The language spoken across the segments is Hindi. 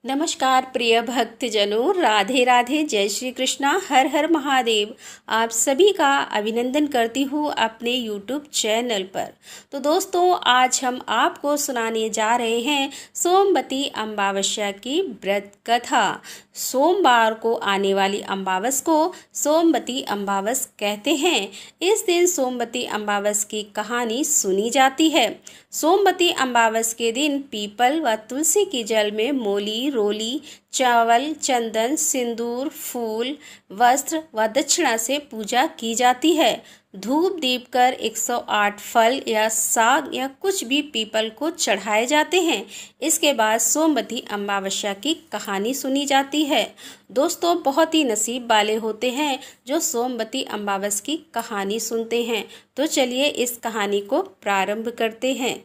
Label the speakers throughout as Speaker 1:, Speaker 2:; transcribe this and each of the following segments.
Speaker 1: नमस्कार प्रिय भक्तजनों, राधे राधे, जय श्री कृष्णा, हर हर महादेव। आप सभी का अभिनंदन करती हूँ अपने यूट्यूब चैनल पर। तो दोस्तों, आज हम आपको सुनाने जा रहे हैं सोमवती अमावस्या की व्रत कथा। सोमवार को आने वाली अमावस को सोमवती अमावस कहते हैं। इस दिन सोमवती अमावस की कहानी सुनी जाती है। सोमवती अमावस के दिन पीपल व तुलसी की जल में मोली, रोली, चावल, चंदन, सिंदूर, फूल, वस्त्र व दक्षिणा से पूजा की जाती है। धूप दीप कर 108 फल या साग या कुछ भी पीपल को चढ़ाए जाते हैं। इसके बाद सोमवती अमावस्या की कहानी सुनी जाती है। दोस्तों, बहुत ही नसीब वाले होते हैं जो सोमवती अमावस की कहानी सुनते हैं। तो चलिए इस कहानी को प्रारंभ करते हैं।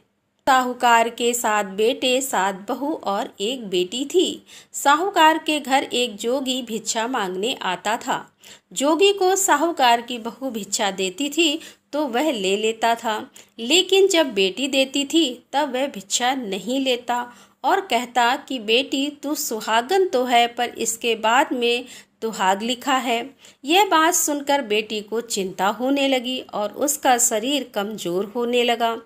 Speaker 1: साहूकार के 7 बेटे, 7 बहू और 1 बेटी थी। साहूकार के घर एक जोगी भिक्षा मांगने आता था। जोगी को साहूकार की बहू भिक्षा देती थी तो वह ले लेता था, लेकिन जब बेटी देती थी तब वह भिक्षा नहीं लेता और कहता कि बेटी, तू सुहागन तो है पर इसके बाद में दुहाग लिखा है। यह बात सुनकर बेटी को चिंता होने लगी और उसका शरीर कमजोर होने लगा।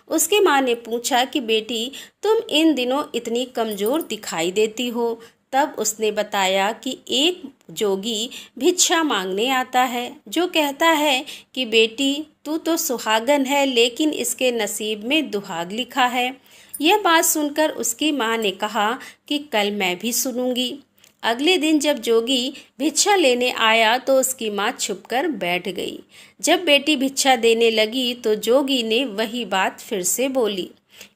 Speaker 1: उसकी माँ ने पूछा कि बेटी, तुम इन दिनों इतनी कमजोर दिखाई देती हो। तब उसने बताया कि एक जोगी भिक्षा मांगने आता है जो कहता है कि बेटी, तू तो सुहागन है लेकिन इसके नसीब में दुहाग लिखा है। यह बात सुनकर उसकी माँ ने कहा कि कल मैं भी सुनूंगी। अगले दिन जब जोगी भिक्षा लेने आया तो उसकी माँ छुपकर बैठ गई। जब बेटी भिक्षा देने लगी तो जोगी ने वही बात फिर से बोली।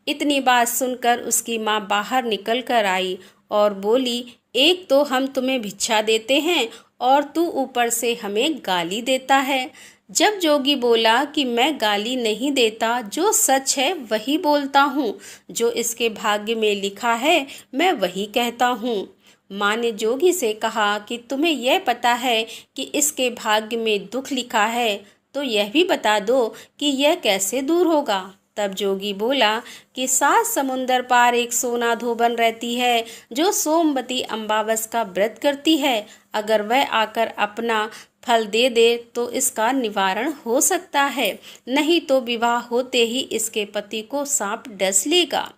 Speaker 1: इतनी बात सुनकर उसकी माँ बाहर निकल कर आई और बोली, एक तो हम तुम्हें भिक्षा देते हैं और तू ऊपर से हमें गाली देता है। जब जोगी बोला कि मैं गाली नहीं देता, जो सच है वही बोलता हूँ, जो इसके भाग्य में लिखा है मैं वही कहता हूँ। माँ ने जोगी से कहा कि तुम्हें यह पता है कि इसके भाग्य में दुख लिखा है, तो यह भी बता दो कि यह कैसे दूर होगा। तब जोगी बोला कि 7 समुंदर पार एक सोना धोबन रहती है जो सोमवती अमावस का व्रत करती है। अगर वह आकर अपना फल दे दे तो इसका निवारण हो सकता है, नहीं तो विवाह होते ही इसके पति को सांप डस लेगा।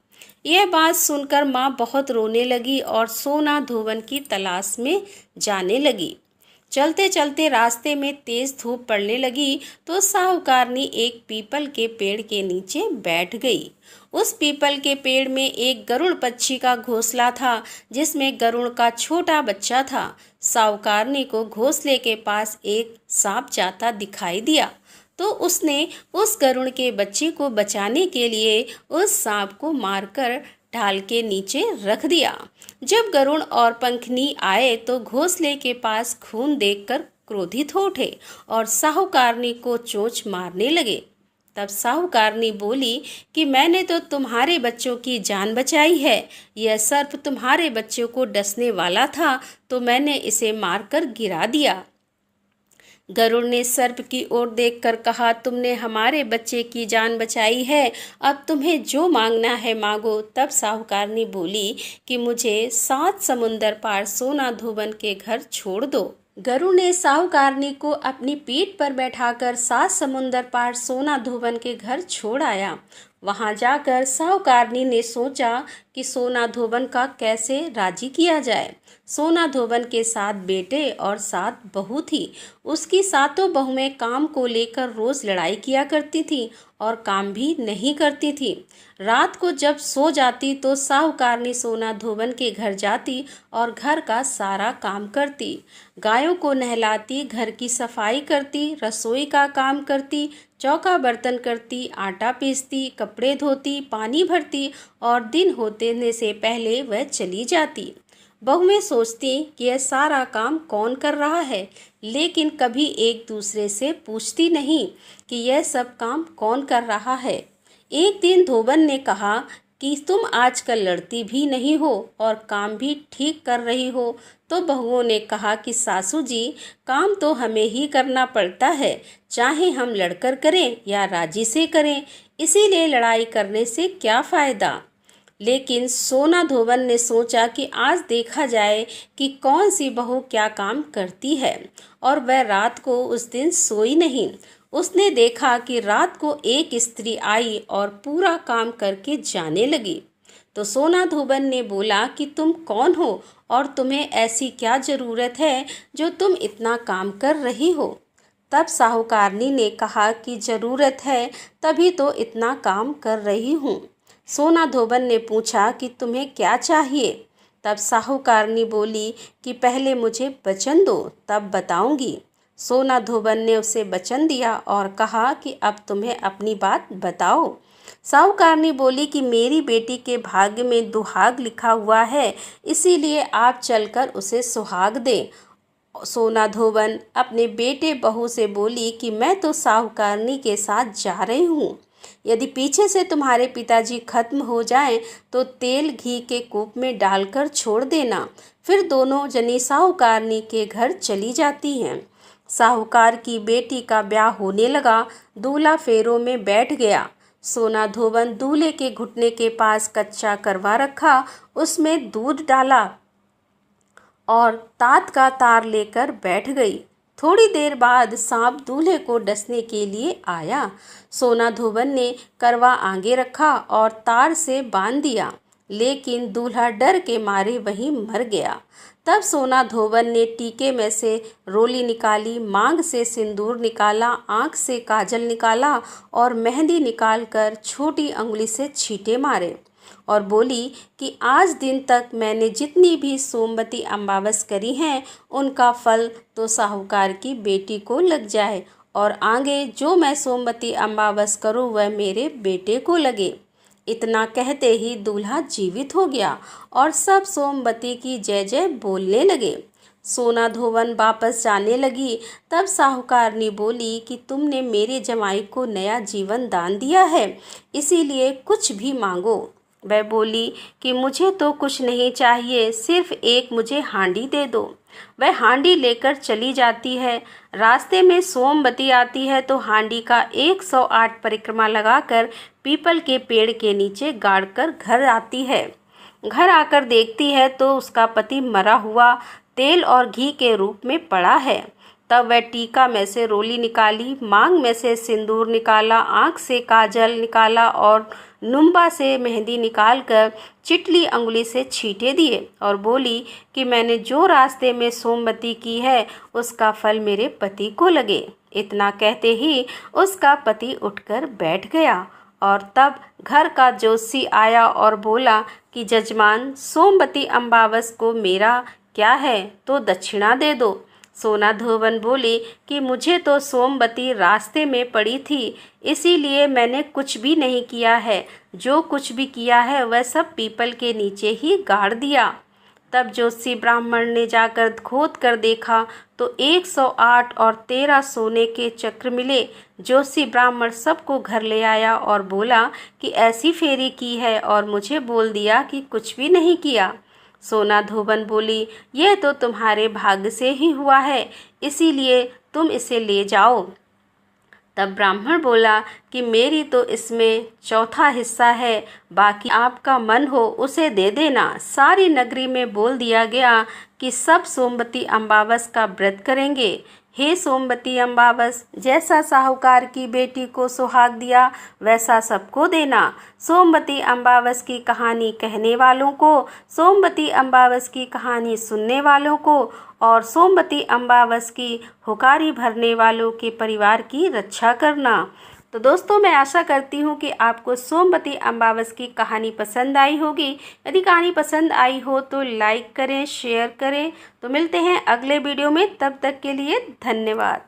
Speaker 1: यह बात सुनकर माँ बहुत रोने लगी और सोना धोबन की तलाश में जाने लगी। चलते चलते रास्ते में तेज धूप पड़ने लगी तो साहूकारनी एक पीपल के पेड़ के नीचे बैठ गई। उस पीपल के पेड़ में एक गरुड़ पक्षी का घोंसला था जिसमें गरुड़ का छोटा बच्चा था। साहूकारनी को घोंसले के पास एक सांप जाता दिखाई दिया तो उसने उस गरुड़ के बच्चे को बचाने के लिए उस सांप को मारकर ढाल के नीचे रख दिया। जब गरुड़ और पंखनी आए तो घोंसले के पास खून देखकर क्रोधित हो उठे और साहूकारनी को चोंच मारने लगे। तब साहूकारनी बोली कि मैंने तो तुम्हारे बच्चों की जान बचाई है। यह सर्प तुम्हारे बच्चों को डसने वाला था तो मैंने इसे मारकर गिरा दिया। गरुड़ ने सर्प की ओर देखकर कहा, तुमने हमारे बच्चे की जान बचाई है, अब तुम्हें जो मांगना है मांगो। तब साहूकारनी बोली कि मुझे 7 समुंदर पार सोना धोबन के घर छोड़ दो। गरुड़ ने साहूकारनी को अपनी पीठ पर बैठाकर 7 समुंदर पार सोना धोबन के घर छोड़ आया। वहां जाकर साहूकारनी ने सोचा कि सोना धोबन का कैसे राजी किया जाए। सोना धोबन के 7 बेटे और 7 बहू थी। उसकी 7 बहुएं काम को लेकर रोज लड़ाई किया करती थी और काम भी नहीं करती थी। रात को जब सो जाती तो साहूकारनी सोना धोबन के घर जाती और घर का सारा काम करती। गायों को नहलाती, घर की सफाई करती, रसोई का काम करती, चौका बर्तन करती, आटा पीसती, कपड़े धोती, पानी भरती और दिन होने से पहले वह चली जाती। बहुएं सोचती कि यह सारा काम कौन कर रहा है, लेकिन कभी एक दूसरे से पूछती नहीं कि यह सब काम कौन कर रहा है। एक दिन धोबन ने कहा कि तुम आजकल लड़ती भी नहीं हो और काम भी ठीक कर रही हो। तो बहुओं ने कहा कि सासू जी, काम तो हमें ही करना पड़ता है, चाहे हम लड़कर करें या राजी से करें, इसीलिए लड़ाई करने से क्या फ़ायदा। लेकिन सोना धोबन ने सोचा कि आज देखा जाए कि कौन सी बहू क्या काम करती है, और वह रात को उस दिन सोई नहीं। उसने देखा कि रात को एक स्त्री आई और पूरा काम करके जाने लगी। तो सोना धोबन ने बोला कि तुम कौन हो और तुम्हें ऐसी क्या ज़रूरत है जो तुम इतना काम कर रही हो। तब साहूकारनी ने कहा कि ज़रूरत है तभी तो इतना काम कर रही हूँ। सोना धोबन ने पूछा कि तुम्हें क्या चाहिए। तब साहूकारनी बोली कि पहले मुझे वचन दो, तब बताऊंगी। सोना धोबन ने उसे वचन दिया और कहा कि अब तुम्हें अपनी बात बताओ। साहूकारनी बोली कि मेरी बेटी के भाग्य में दुहाग लिखा हुआ है, इसीलिए आप चलकर उसे सुहाग दें। सोना धोबन अपने बेटे बहू से बोली कि मैं तो साहूकारनी के साथ जा रही हूँ। यदि पीछे से तुम्हारे पिताजी खत्म हो जाएं तो तेल घी के कूप में डालकर छोड़ देना। फिर दोनों जनी साहूकारनी के घर चली जाती हैं। साहूकार की बेटी का ब्याह होने लगा। दूल्हा फेरों में बैठ गया। सोना धोबन दूल्हे के घुटने के पास कच्चा करवा रखा, उसमें दूध डाला और तात का तार लेकर बैठ गई। थोड़ी देर बाद सांप दूल्हे को डसने के लिए आया। सोना धोबन ने करवा आगे रखा और तार से बांध दिया, लेकिन दूल्हा डर के मारे वहीं मर गया। तब सोना धोबन ने टीके में से रोली निकाली, मांग से सिंदूर निकाला, आँख से काजल निकाला और मेहंदी निकालकर छोटी अंगुली से छींटे मारे और बोली कि आज दिन तक मैंने जितनी भी सोमवती अमावस करी हैं उनका फल तो साहूकार की बेटी को लग जाए, और आगे जो मैं सोमवती अमावस करूं वह मेरे बेटे को लगे। इतना कहते ही दूल्हा जीवित हो गया और सब सोमवती की जय जय बोलने लगे। सोना धोबन वापस जाने लगी। तब साहूकारनी बोली कि तुमने मेरे जमाई को नया जीवन दान दिया है, इसीलिए कुछ भी मांगो। वह बोली कि मुझे तो कुछ नहीं चाहिए, सिर्फ एक मुझे हांडी दे दो। वह हांडी लेकर चली जाती है। रास्ते में सोमवती आती है तो हांडी का 108 परिक्रमा लगाकर पीपल के पेड़ के नीचे गाड़कर घर आती है। घर आकर देखती है तो उसका पति मरा हुआ तेल और घी के रूप में पड़ा है। तब वह टीका में से रोली निकाली, मांग में से सिंदूर निकाला, आँख से काजल निकाला और नुम्बा से मेहंदी निकालकर चिटली अंगुली से छींटे दिए और बोली कि मैंने जो रास्ते में सोमवती की है उसका फल मेरे पति को लगे। इतना कहते ही उसका पति उठकर बैठ गया और तब घर का जोशी आया और बोला कि जजमान, सोमवती अमावस को मेरा क्या है तो दक्षिणा दे दो। सोना धोबन बोली कि मुझे तो सोमवती रास्ते में पड़ी थी, इसीलिए मैंने कुछ भी नहीं किया है। जो कुछ भी किया है वह सब पीपल के नीचे ही गाड़ दिया। तब जोशी ब्राह्मण ने जाकर खोद कर देखा तो 108 और 13 सोने के चक्र मिले। जोशी ब्राह्मण सबको घर ले आया और बोला कि ऐसी फेरी की है और मुझे बोल दिया कि कुछ भी नहीं किया। सोना धोबन बोली, यह तो तुम्हारे भाग्य से ही हुआ है, इसीलिए तुम इसे ले जाओ। तब ब्राह्मण बोला कि मेरी तो इसमें चौथा हिस्सा है, बाकी आपका मन हो उसे दे देना। सारी नगरी में बोल दिया गया कि सब सोमवती अमावस का व्रत करेंगे। हे सोमवती अमावस, जैसा साहूकार की बेटी को सुहाग दिया वैसा सबको देना। सोमवती अमावस की कहानी कहने वालों को, सोमवती अमावस की कहानी सुनने वालों को और सोमवती अमावस की हुकारी भरने वालों के परिवार की रक्षा करना। तो दोस्तों, मैं आशा करती हूँ कि आपको सोमवती अमावस की कहानी पसंद आई होगी। यदि कहानी पसंद आई हो तो लाइक करें, शेयर करें। तो मिलते हैं अगले वीडियो में, तब तक के लिए धन्यवाद।